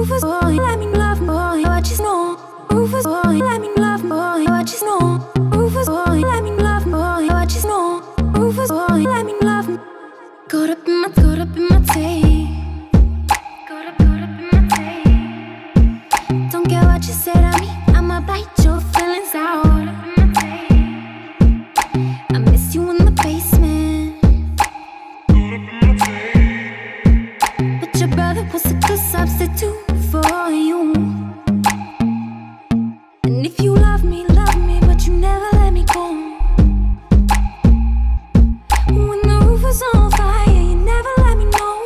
Rufus boy, let me love boy, what you know. Rufus boy, let me love boy, what you know. Rufus boy, let me love boy, what you know. Rufus boy, let me love. Caught up in my tape. Caught up in my tape. Don't care what you say to me, I'ma bite your feelings out. I miss you in the basement. But your brother was a good substitute for you. And if you love me, but you never let me go. When the roof was on fire, you never let me know.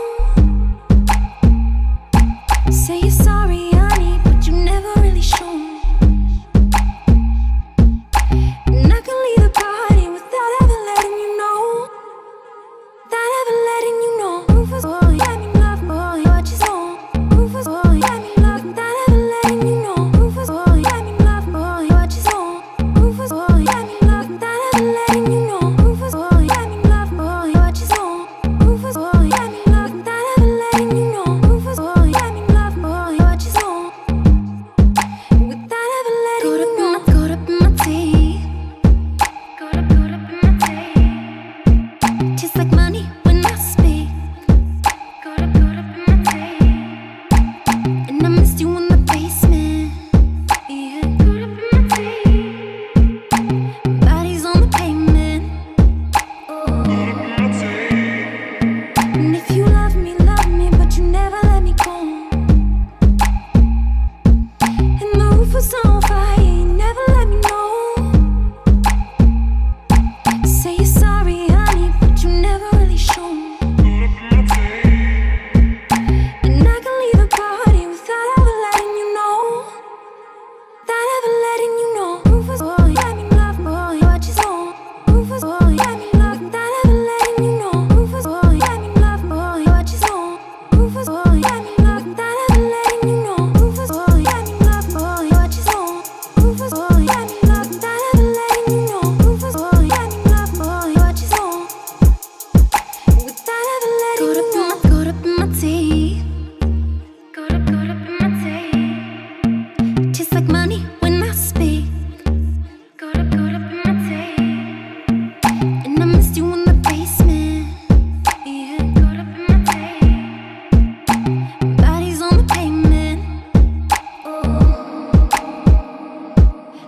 Say you're sorry, honey, but you never really show. And I can leave the party without ever letting you know. Without ever letting you know. Rufus boy, let me love boy, what you know. Rufus boy, let me love without ever letting you know. Rufus boy, let me love boy, what you know. Rufus boy, let me love without ever letting you know. Rufus boy, let me love boy, what you know. Rufus boy, let me love without ever letting you know. Rufus boy, let me love boy, what you know. Without ever letting you know. Caught up in my teeth. Caught up in my teeth. Just like money when I speak. Caught up in my teeth. And I missed you in the basement. Yeah, caught up in my teeth. Bodies on the pavement. And if you love me, but you never let me go. And the roof was on fire, you never let me know. Say you're sorry, honey, but you never really show. And I can leave the party without ever letting you know. Without ever letting you know. Rufus boy, let me love boy, what you know. Rufus boy, let me love without ever letting you know. Rufus boy, let me love boy, what you know. Rufus boy, let me love without ever letting you know. Rufus boy, let me love boy, what you know. Rufus boy, let me love without ever letting you know. Rufus boy, let me love boy, what you know. Without ever letting you know. Caught up in my teeth. Caught up in my teeth. Just like money when I speak. Caught up in my teeth. And I missed you in the basement. Yeah, caught up in my teeth. Bodies on the pavement.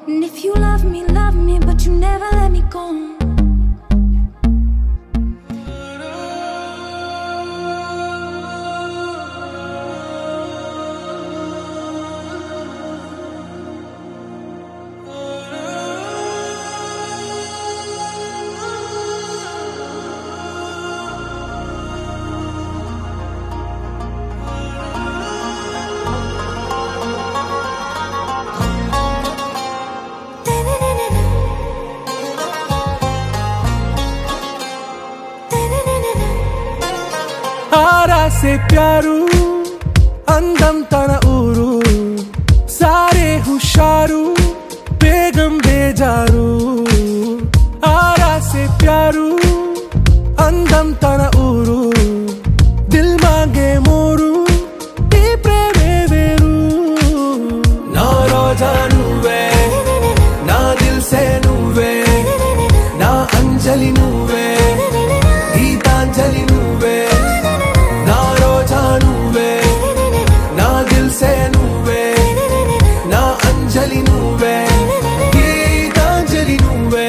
And if you love me, but you never let me go. आरा से प्यारू अंदम तन ऊरू सारे हुशारू बेगम बेजारू आरा से प्यारू अंदम तन ऊरू दिल मांगे मोरू नी प्रेमे वेरू ना रोजा नुवे ना दिल से नुवे ना अंजलि नुवे गीतांजलि नुवे ना रोजा नुवे ना दिल से नुवे ना अंजलि नुवे गीतांजलि नुवे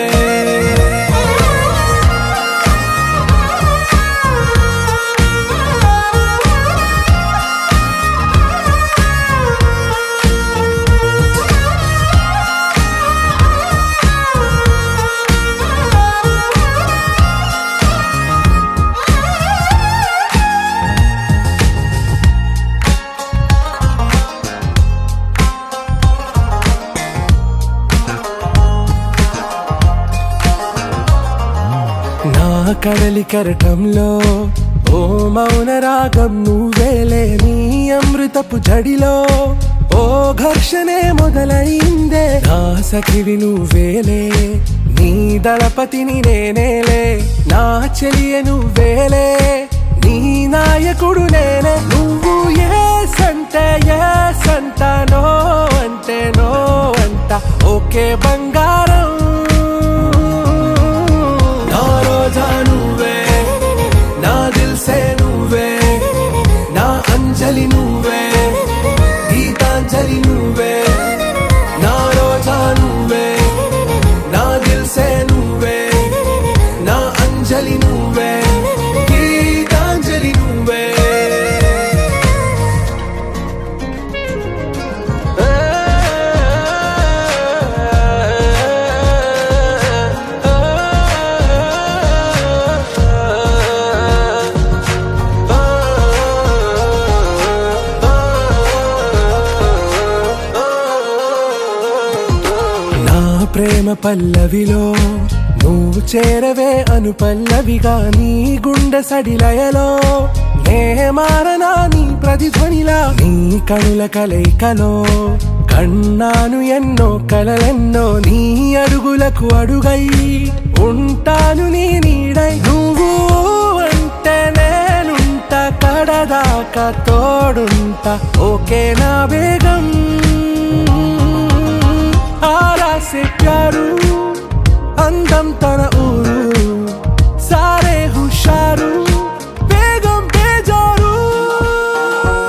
కడలి కరటంలో ఓ మౌన రాగం నువ్వేలే నీ అమృతపు జడిలో ఓ ఘర్షణే మొదలైందే నా సఖివి నువ్వేలే నీ దళపతిని నేనేలే నా చెలియ నువ్వేలే నీ నాయకుడు నేనే నువ్వు ఎస్ అంటే ఎస్ అంట నో అంటే నో అంట ఓకే బంగారం నా రోజా నువ్వే నా దిల్సే నువ్వే నా అంజలి నువ్వే గీతాంజలి నువ్వే నా రోజా నువ్వే నా దిల్సే నువ్వే నా అంజలి నువ్వే గీతాంజలి నువ్వే ప్రేమ పల్లవిలో నువ్వు చేరవే అను పల్లవిగా నీ గుండె సడిలయలో నే మారనా నీ ప్రతిధ్వనిలా నీ కనుల కలయికలో కన్నాను ఎన్నో కలలెన్నో నీ అడుగులకు అడుగై ఉంటాను నీ నీడై నువ్వు అంటే నేనుంట కడదాకా తోడుంటా ఓకే నా బేగం आरा से प्यारू अंदम तन ऊरू सारे हुशारू बेगम बेजारू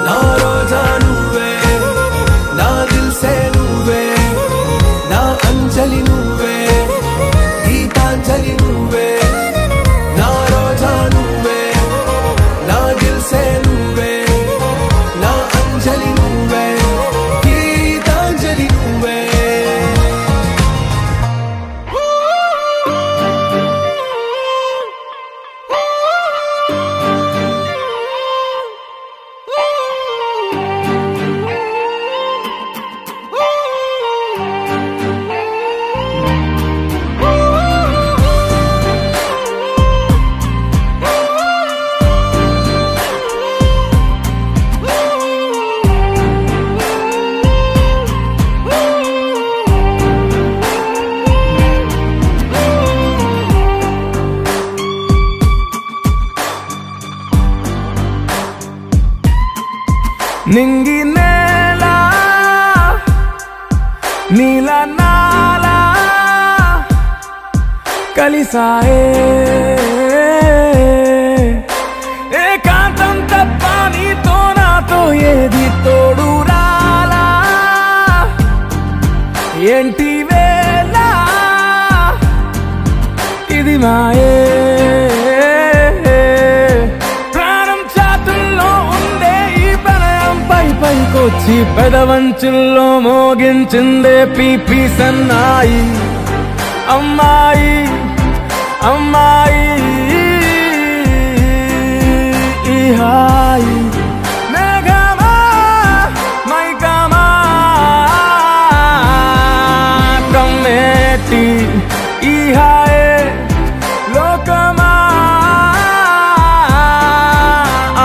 ना रोजा नुवे ना दिल से नुवे ना अंजलि नुवे गीतांजलि नुवे ना रोजा नुवे ना दिल से नुवे ना अंजलि नुवे गीतांजलि नुवे నింగి నేల నీల నాల కలిసాయే ఏకాంతం తప్ప నీతో నాతో ఏది తోడు రాలా ఏంటి వేళ ఇది మాయే పైకొచ్చి పెదవంచుల్లో మోగించిందే పీపీ సన్నాయి అమ్మాయి అమ్మాయి ఈ హాయి మేఘమా మైకమా కమ్మేటి ఈ హాయే లోకమా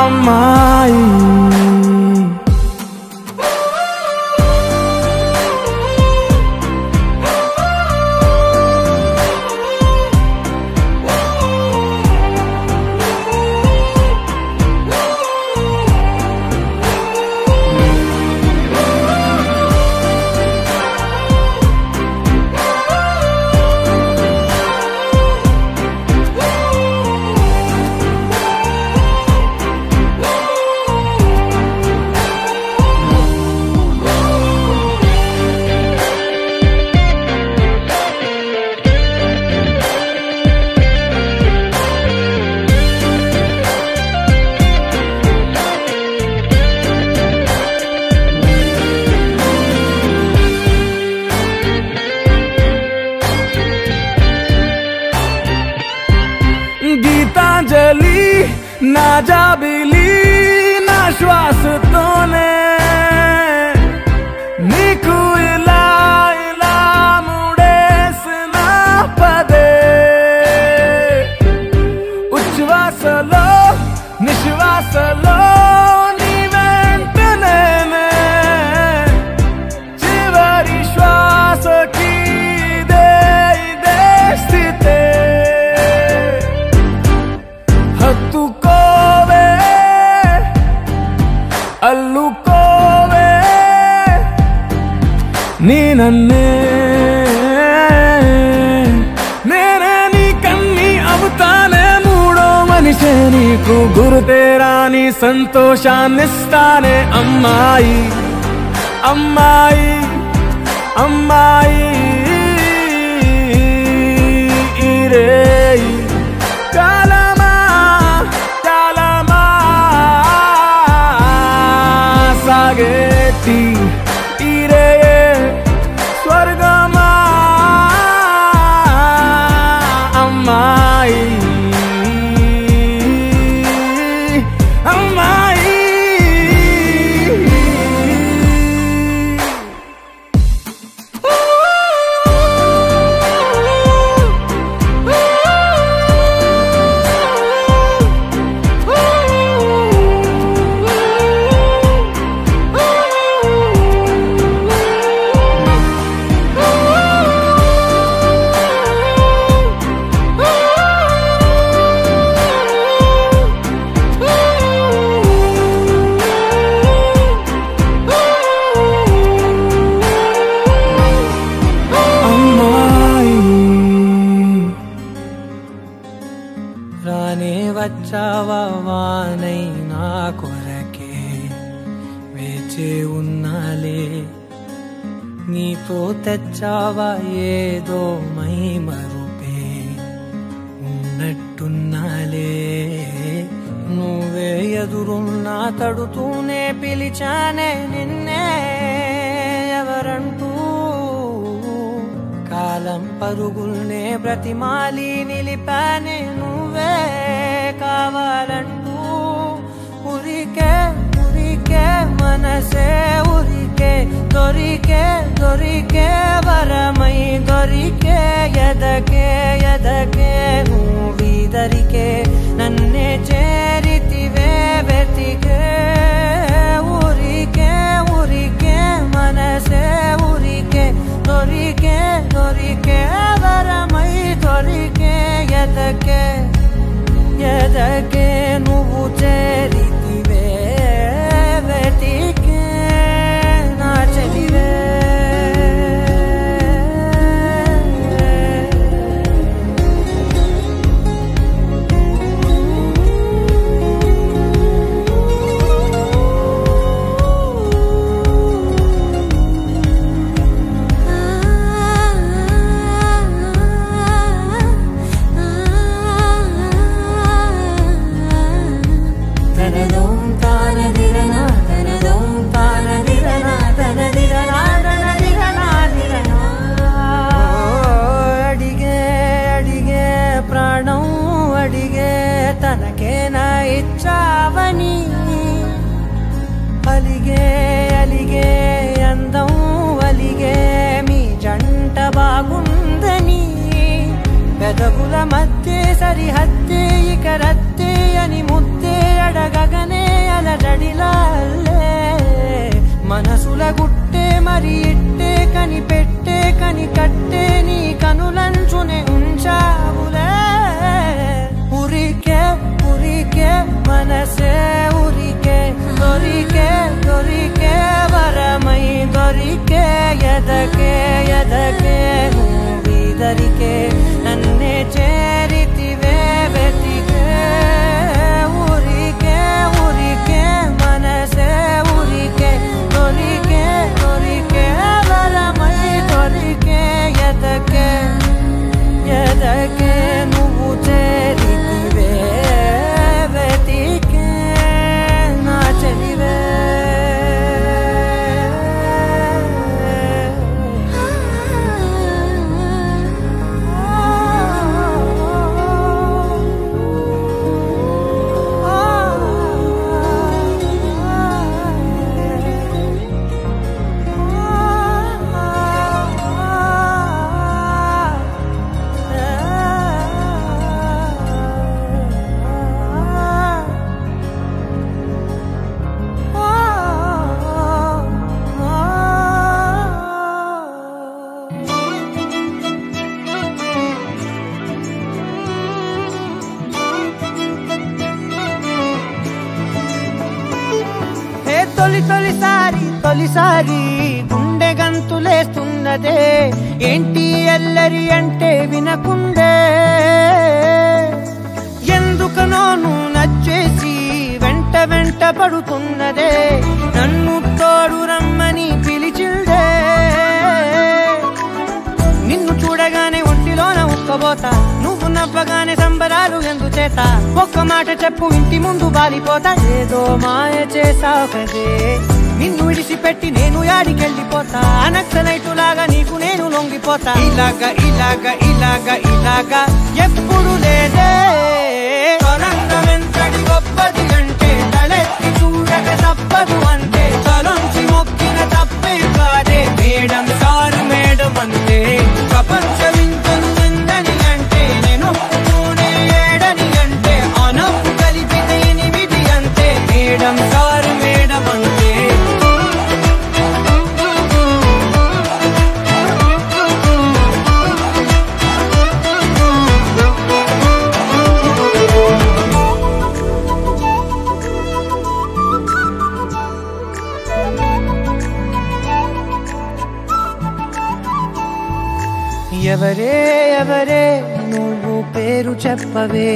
అమ్మాయి గీతాంజలి నా జాబిలి నా శ్వాసతోనే నీకు ఇలా ఇలా ముడేసిన పదే ఉచ్ఛ్వాసలో నిశ్వాసలో నీ వెంట నేనే చివరి శ్వాసకి ఇదే స్థితే హత్తుకోవే నీ నన్నే నేనే నీ కన్ని అవుతానే మూడో మనిషే నీకు గురుతేరాని సంతోషాన్నిస్తానే అమ్మాయి అమ్మాయి అమ్మాయి కాలమా కాలమా సాగేటి ఇరే స్వర్గమా అమ్మాయి అమ్మాయి రానే వచ్చావా వానై నా కొరకే వేచే ఉన్నాలే నీతో తెచ్చావా ఏదో మై మరుపే ఉన్నట్టున్నాలే నువ్వే ఎదురున్నా తడుతూనే పిలిచానే నిన్నే ఎవరంటూ కాలం పరుగుల్నే బ్రతిమాలి నిలిపానే నువ్వే కావాలంటూ ఉరికే ఉరికే మనసే ఉరికే దొరికే దొరికే వరమై దొరికే ఎదకే ఎదకే నువ్విదరికే నన్నే చేరితివే వెతికే ఉరికే ఉరికే మనసే ఉరికే దొరికే దొరికే వరమై దొరికే ఎదకే ఎదకే నువ్వు చేరితివే వెతికే నా చెలివే తనకేనా ఇచ్చావని అలిగే అలిగే అందం అలిగే మీ జంట బాగుందని పెదవుల మధ్య సరిహద్దే ఇక రద్దే అని ముద్దే అడగగనే అలజడిలాలే మనసుల గుట్టే మరి ఇట్టే కని పెట్టే కని కట్టే నీ కనులంచునే ఉంచావులే ఉరికే ఉరికే మనసే ఉరికే దొరికే దొరికే వరమై దొరికే ఎదకే ఎదకే నువ్విదరికే నన్నే చేరితివే వెతికే ఉరికే ఉరికే మనసే ఉరికే దొరికే దొరికే వరమై దొరికే ఎదకే ఎదకే నువ్వు చేరితివే వెతికే నా చెలివే తొలిసారి గుండె గంత గంతులేస్తున్నదే ఏంటి అల్లరి అంటే వినకుండే ఎందుకనో నువ్వు నచ్చేసి వెంట వెంట పడుతున్నదే నన్ను తోడు రమ్మని పిలిచిందే నిన్ను చూడగానే ఒంటిలోన ఉక్కబోతా నువ్వు నవ్వగానే సంబరాలు ఎందుచేత ఒక్క మాట చెప్పు ఇంటి ముందు బాలిపోతా ఏదో మాయ చేసావు కదే నిన్ను విడిచిపెట్టి నేను యాడికెళ్ళిపోతా నక్సలైటులాగా నీకు నేను లొంగిపోతా ఇలాగా ఇలాగా ఇలాగా ఇలాగా ఎప్పుడు లేదే తొలంగమెంతటి గొప్పది అంటే తలెత్తి చూడక తప్పదు అంటే తలొంచి మొక్కిన తప్పే కాదే మేడం సారు మేడం అంటే ప్రపంచం ఇంతను నిందని అంటే నేను ఒప్పుకోనే ఏడని అంటే అనప్పు కలిపితే 8 అంతే మేడం సారు మేడం అంటే ఎవరే ఎవరే నువ్వు పేరు చెప్పవే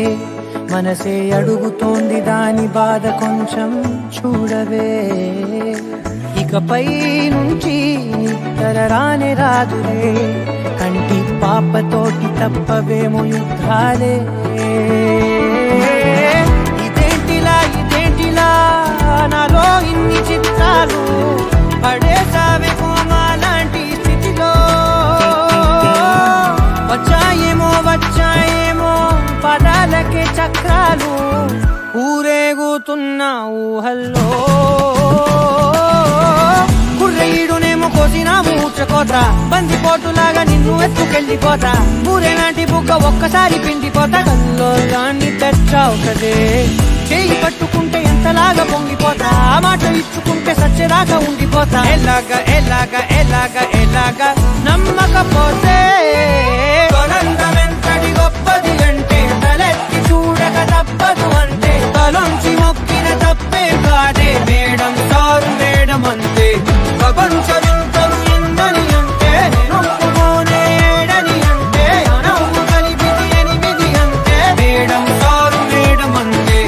మనసే అడుగుతోంది దాని బాధ కొంచెం చూడవే ఇకపై నుంచి నిద్ర రానే రాదులే కంటి పాపతోటి తప్పవేమో యుద్ధాలే ఇదేంటిలా నాలో ఇన్ని చిత్రాలు పడేసావే కోమాలాంటి స్థితిలో వచ్చాయేమో పదాలకే చక్రాలు ఊరేగుతున్న ఊహల్లో కుర్రయ్యుడునేమో కోసిన మూర్చకోత బందిపోటులాగా నిన్ను ఎత్తుకెళ్ళిపోతా ఊరేలాంటి బుగ్గ ఒక్కసారి పిండిపోతా కల్లో దాన్ని తెచ్చావు కదే చేయి పట్టుకుంటే ఎంతలాగా పొంగిపోతా మాట ఇచ్చుకుంటే సచ్చేదాకా ఉండిపోతా ఎలాగా ఎలాగా ఎలాగా ఎలాగా నమ్మకపోతే తొలంగమెంతటి గొప్పది అంటే తలెత్తి చూడక తప్పదు అంటే తలొంచి మొక్కిన తప్పే కాదే మేడం సారు మేడం అంతే ప్రపంచమింతను ఇందని అంటే నేను ఒప్పుకోనే ఏడని అంటే అనవు కలిపితే 8 అంతే మేడం సారు మేడం అంటే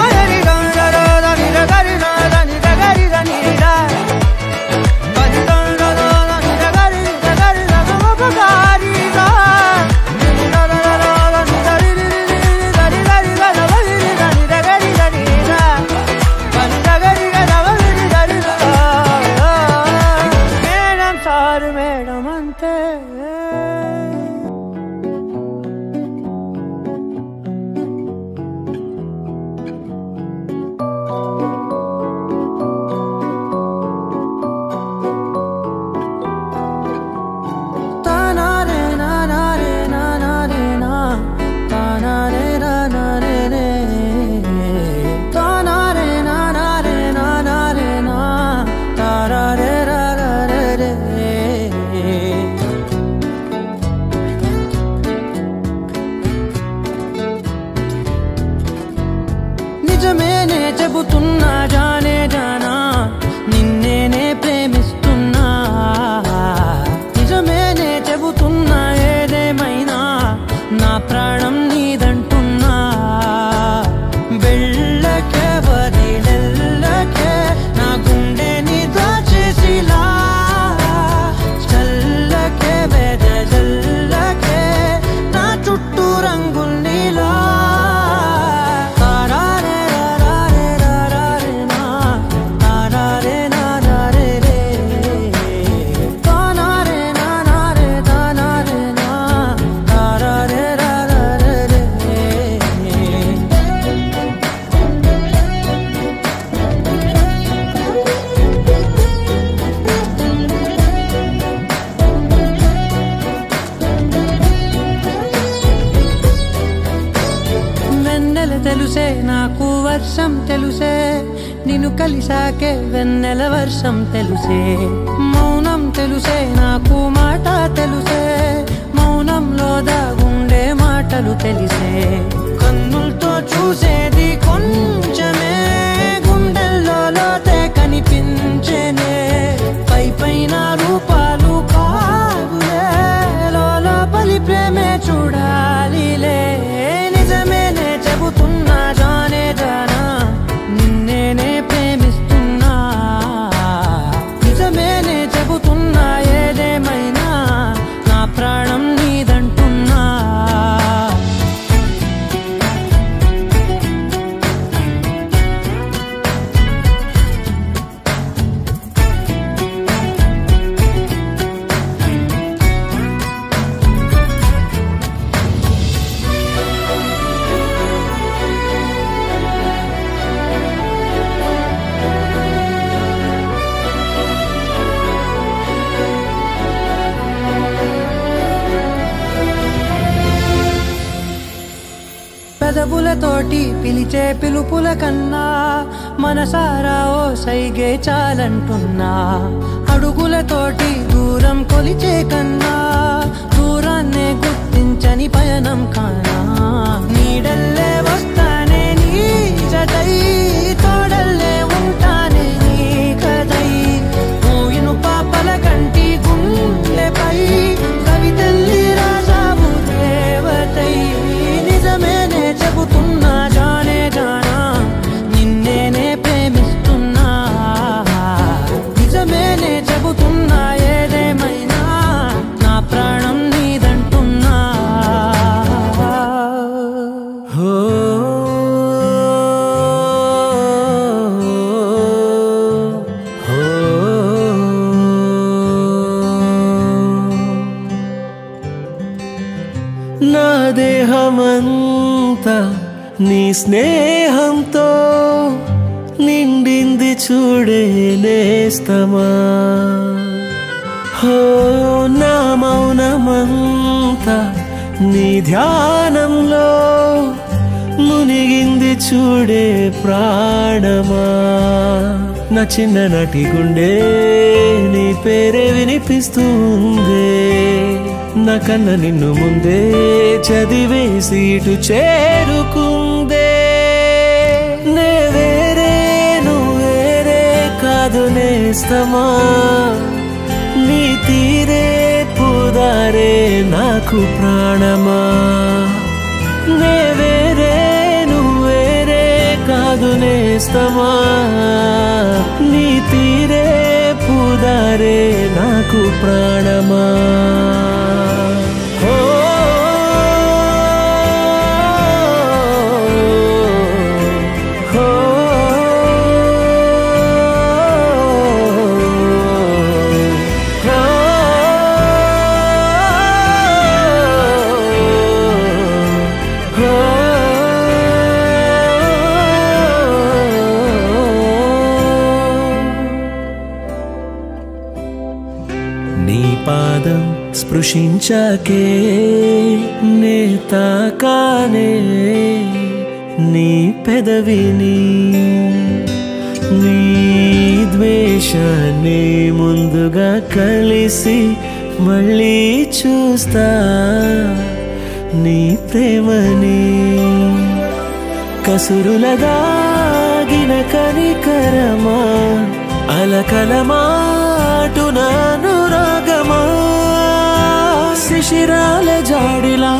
నిజమేనే చెబుతున్నా జానే జానా నిన్నేనే ప్రేమిస్తున్నా నిజమేనే చెబుతున్నా ఏదేమైనా నా ప్రాణం నీదంటున్నా వెళ్ళకే వదిలెళ్ళకే నా గుండెని దాచేసిలా చల్లకే వెదజల్లకే నా చుట్టూ రంగుల్నిలా తెలుసే నాకు వర్షం తెలుసే నిన్ను కలిసాకే వెన్నెల వర్షం తెలుసే మౌనం తెలుసే నాకు మాట తెలుసే మౌనంలో దాగుండే మాటలు తెలిసే కన్నులతో చూసేది కొంచెమే గుండెల్లో లోతే కనిపించేనే పై పైన రూపాలు పెదవులతోటి పిలిచే పిలుపుల కన్నా మనసారా ఓ సైగే చాలంటున్నా అడుగులతోటి దూరం కొలిచే కన్నా దూరాన్నే గుర్తించని పయనం కానా నీడల్లే వస్తానే నీ జతై తోడల్లే ఉంటానే నీ కదై మూయిను పాపల కంటి గుండెపై కవితల్లి రాజావు దేవతై నిజమేనే చెబుతున్నా జానే జానా నిన్నేనే ప్రేమిస్తున్నా నిజమేనే చెబుతున్నా ఏదేమైనా నా ప్రాణం నీదంటున్నా హో నా దేహమంతా నీ స్నేహంతో నిండింది చూడే నేస్తమా హో నా మౌనమంతా నీ ధ్యానంలో మునిగింది చూడే ప్రాణమా నా చిన్ననాటి గుండె నీ పేరే వినిపిస్తుంది నా కన్న నిన్ను ముందే చదివేసి ఇటు చేరుకుందే నే వేరే నువ్వేరే కాదు నేస్తమా నీ తీరే పుదారే నాకు ప్రాణమా నే వేరే నువ్వేరే కాదు నేస్తమా నీ తీరే పుదారే నాకు ప్రాణమా నీ పాదం స్పృశించాకే నే తాకానే నీ పెదవిని నీ ద్వేషాన్ని ముందుగా కలిసి మళ్ళీ చూస్తా నీ ప్రేమని కసురుల దాగిన కనికరమా అలకలమాటునాను రాగమా శిశిరాల జాడిలా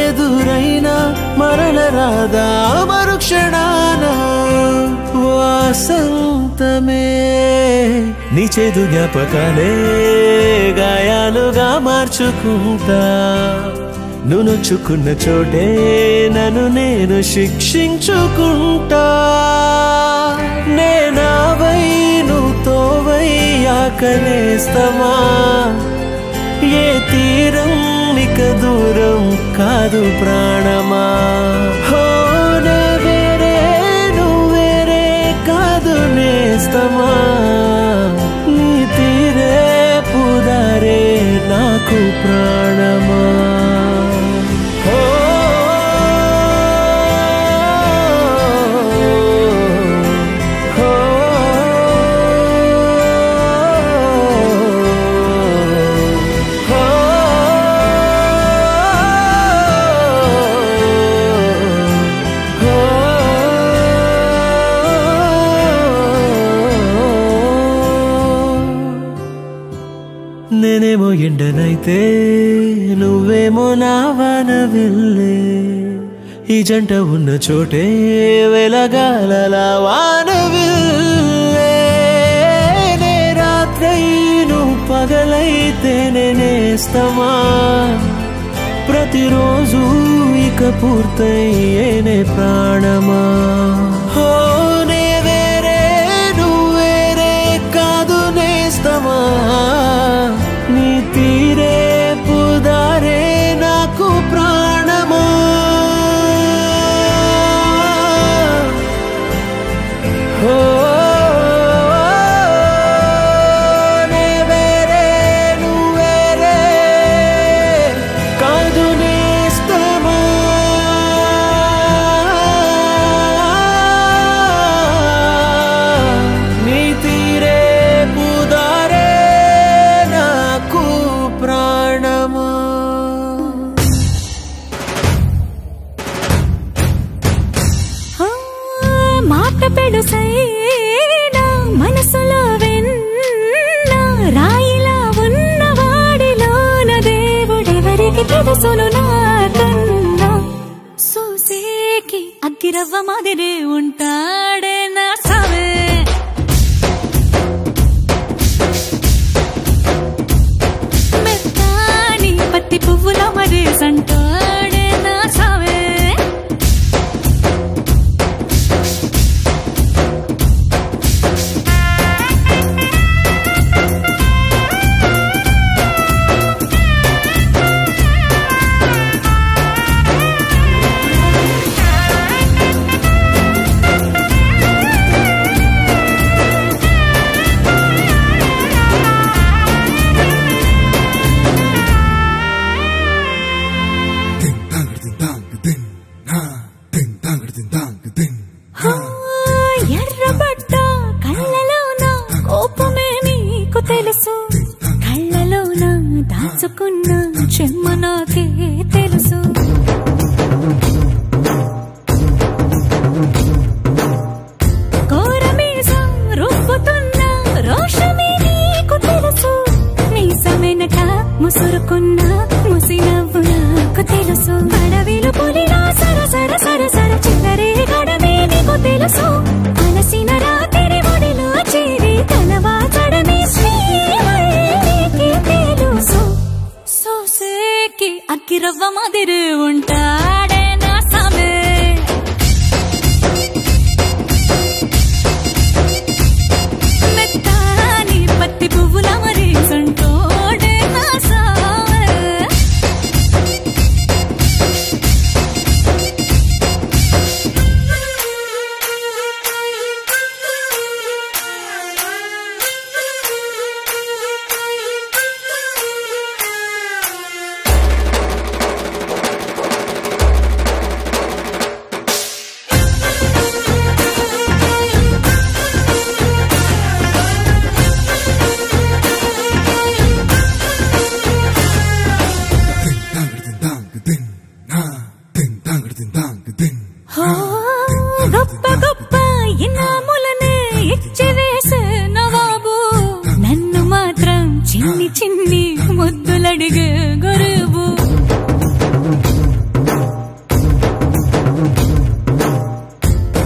ఎదురైనా మరల రాదా మరుక్షణాన వాసంతమే నీ చేదు జ్ఞాపకాలే గాయాలుగా మార్చుకుంటా నువ్వు నొచ్చుకున్న చోటే నన్ను నేను శిక్షించుకుంటా నేనావై నువ్వు తోవయ్యాక నేస్తమా ఏ తీరం ఇక దూరం కాదు ప్రాణమా హో నే వేరే నువ్వేరే కాదు నేస్తమా నీ తీరే పుదారే నాకు ప్రాణమా నేనేమో ఎండనైతే నువ్వేమో నా వానవిల్లే ఈ జంట ఉన్న చోటే వెలగాలలా వానవిల్లే నే రాత్రై నువ్వు పగలైతే నేనేస్తమా ప్రతిరోజు ఇక పూర్తయ్యేనే ప్రాణమా హో నే వేరే నువ్వేరే కాదు నేస్తమా నీ తీరే పుదారే నాకు ప్రాణమా హో నే వేరే నువ్వేరే కాదు నేస్తమా సొగసులు నాకన్నా సూసేకి అగ్గిరవ్వ మాదిరే ఉంటాడే నా సావే మెత్తాని పత్తి పువ్వుల మరే సంటాడే నా సావే ఎర్రబడ్డ కళ్ళలోన కోపమే నీకు తెలుసు కళ్ళలోన దాచుకున్న చెమ్మ నాకే తెలుసు కోరమీసం రుబ్బుతున్న రోషమే నీకు తెలుసు మీసమెనక ముసురుకున్న ముసినవ్వు నాకు తెలుసు అడవిలు పులిలా సరసర సరసర చిల్లరే గడమే నీకు తెలుసు అలసిన రాత్రి ఒడిలో చేరి తలవాచడమే శ్రీవల్లికి తెలుసు సోసేకి అగ్గిరవ్వ మాదిరి ఉంటాడే నా సామే మెత్తాని పత్తి పువ్వుల మరి సంటోడే నా సామే గొప్ప గొప్ప ఇనాములనే ఇచ్చి వేసే నవాబు నన్ను మాత్రం చిన్ని చిన్ని ముద్దులడిగే గురువు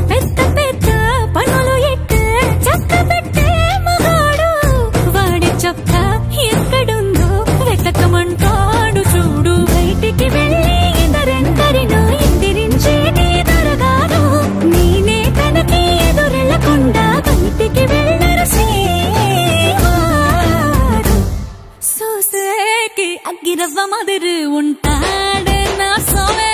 పెద్ద పెద్ద పనులు ఎట్టే చక్క పెట్టే మగాడు వాడి చొక్క ఎక్కడుందో వెతకమంటాడు చూడు బయటికి వెళ్ళి ఇద్దరెందరినో ఇందిరించేది దొరగాడు నేనే తనకి ఎదురెళ్ళకుండా బయటికి వెళ్ళరు శ్రీవారు సోసేకి అగ్గిరవ్వ మాదిరి ఉంటాడే నా సోమే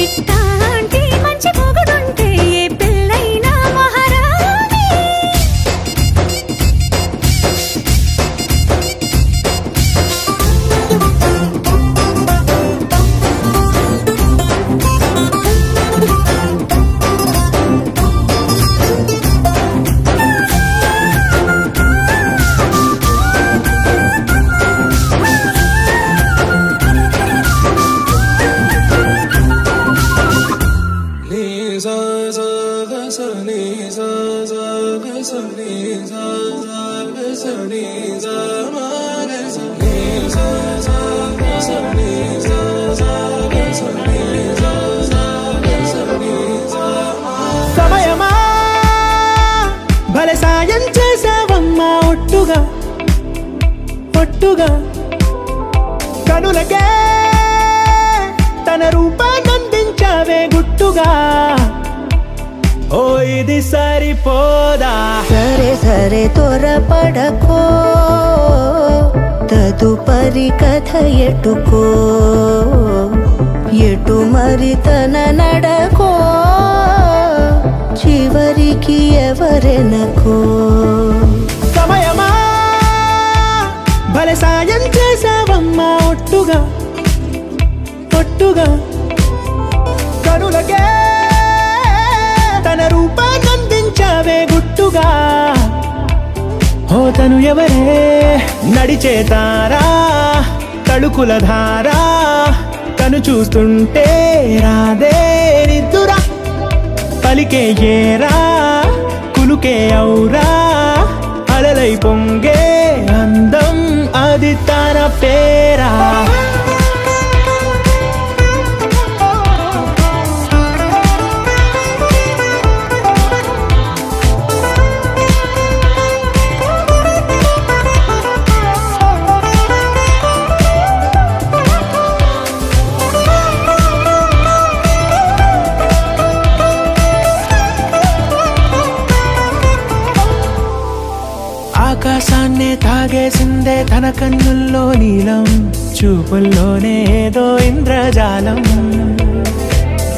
ఇట్టాంటి మంచి పొగడుంటే ఏ పిల్లైనా మహారాణి సమయమా భలే సాయం చేసావమ్మా ఒట్టుగా ఒట్టుగా కనులకే తన రూపాన్నందించావే గుట్టుగా ఓ ఇది సరిపోదా సరే సరే త్వరపడకో తదుపరి కథ ఎటుకో ఎటు మరి తన నడకో చివరికి ఎవరెనకో సమయమా భలే సాయం చేసావమ్మా ఒట్టుగా ఒట్టుగా కనులకే తన రూపాన్నందించావే గుట్టుగా ఓ తను ఎవరే నడిచే తారా తళుకుల ధారా తను చూస్తుంటే రాదే నిద్దురా పలికే ఏరా కులుకే ఔరా అలలై పొంగే పేరా ఆకాశాన్నే తాగేసిందే తన కన్నుల్లో నీలం చూపుల్లోనే ఏదో ఇంద్రజాలం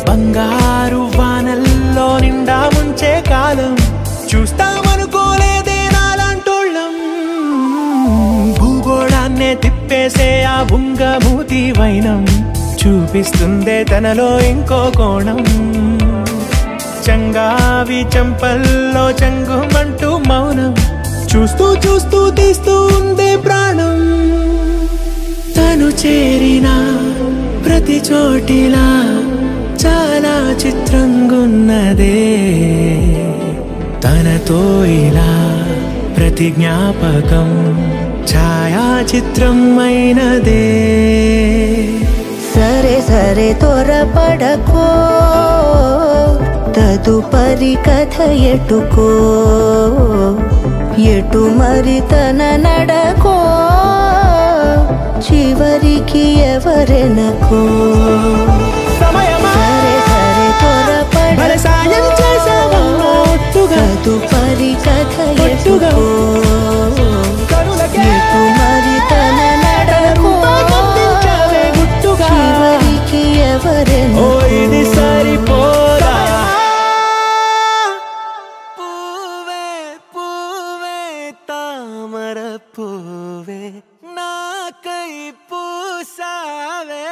బంగారు వానల్లో నిండా ముంచే కాలం చూస్తామనుకోలేదే నాలాంటోళ్ళం భూగోళాన్నే తిప్పేసే ఆ బుంగమూతి వైనం చూపిస్తుందే తనలో ఇంకో కోణం చంగావి చంపల్లో చంగుమంటూ మౌనం చూస్తూ చూస్తూ తీస్తూ ఉందే ప్రాణం తను చేరిన ప్రతి చోటిలా చాలా చిత్రంగున్నదే తనతో ఇలా ప్రతి జ్ఞాపకం ఛాయాచిత్రం అయినదే సరే సరే త్వరపడకో తదుపరి కథ ఎటుకో ఎటు మరి తన నడకో చివరికి ఎవరెనకో సరే సరే త్వరపడకో తదుపరి కథ ఎటుకో ఎటు మరి తన నడకో చివరికి ఎవరెనకో ఇది సరిపోదా పూవే నాకై పూసావే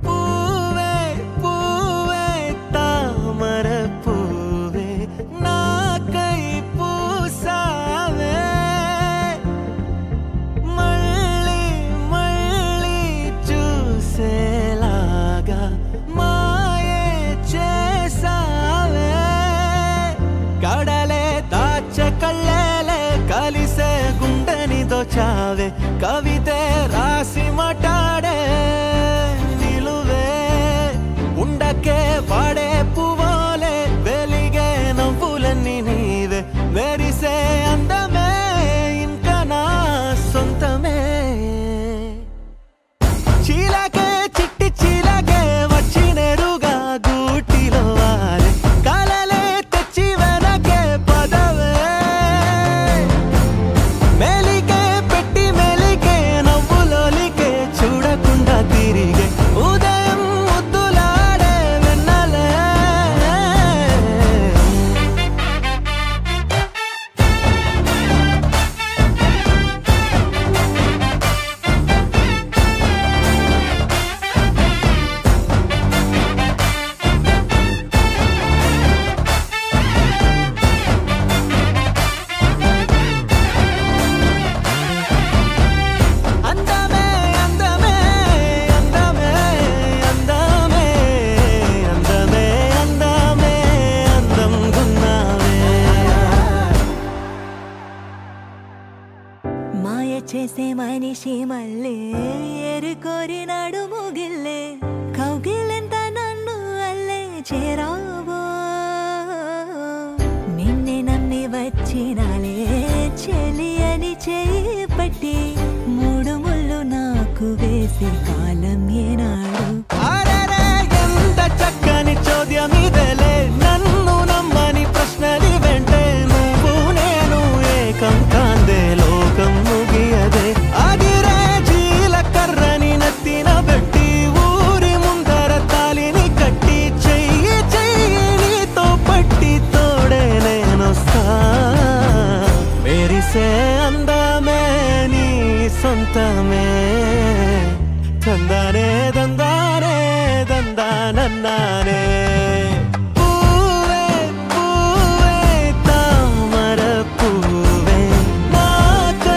పూవే పూవే తామర పూవే నాకై పూసావే మళ్ళీ మళ్ళీ చూసేలాగా మాయే చేసావే కడలే దాచ కళ్ళేలే కలిసే గుండెని దోచావే కవితే రాసి మాట్లాడే నిలువే ఉండకే వాడే పువ్వులే వెలిగే నవ్వులన్నీ నీవే మెరిసే అందమే ఇంకా నా సొంతమే చీలకే చిట్టి చీలకే వచ్చి నెరుగా గూటిలో వాలే కలలే తెచ్చి వెనకే పదవే మెలికే పెట్టి మెలికే నవ్వులోలికే చూడకుండా తిరిగే ఉదయం ముద్దులాడే వెన్నలే అందమే అందమే అందమే అందమే అందమే అందమే అందంగున్నావే మాయ చేసే మనిషి మళ్ళీ ఎరుకోరినాడు ముగిల్లే కౌగిలెంత నన్ను అల్లే చేరావో నిన్నే నమ్మి వచ్చినాలే చెలి అని చేయి పట్టి మూడు ముళ్ళు నాకు వేసే కాలం ఏనాడు అరెరే ఎంత చక్కని చోద్యం ఇదలే నన్ను నమ్మని ప్రశ్నలి వెంటే నువ్వు నేను ఏకం కాందే లోకం ముగియదే అదిరే జీలకర్రని నత్తిన పెట్టి ఊరి ముందర తాలిని కట్టి చెయ్యి చెయ్యి నీతో పట్టి తోడే నేనొస్తా మెరిసే అందమే నీ సొంతమే తందానే దందానే దందానన్నానే పూవే పూవే తామర పూవే నాకై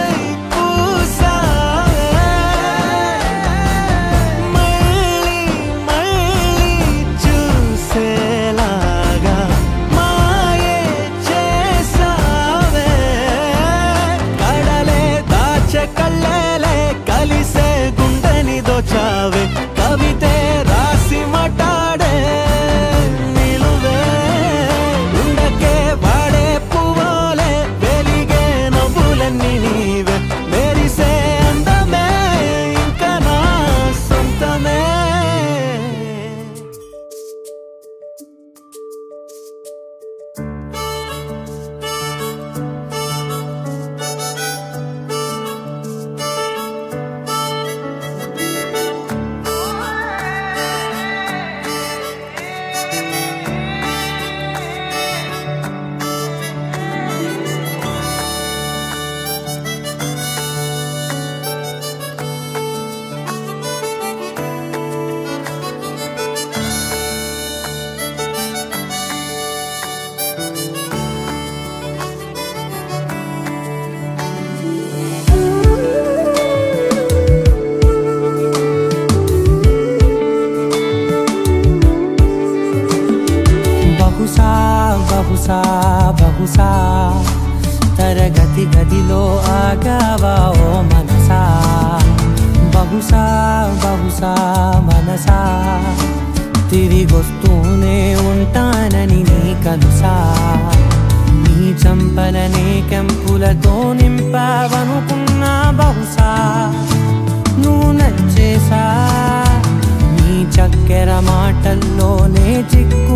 బహుశా బహుశా బహుశా తరగతి గదిలో ఆగావా ఓ మనసా బహుశా బహుశా మనసా తిరిగొస్తూనే ఉంటానని నీ కలుసా నీ చంపలనే కెంపులతో నింపావనుకున్నా బహుశా నువ్వు నచ్చేసా నీ చక్కెర మాటల్లోనే చిక్కు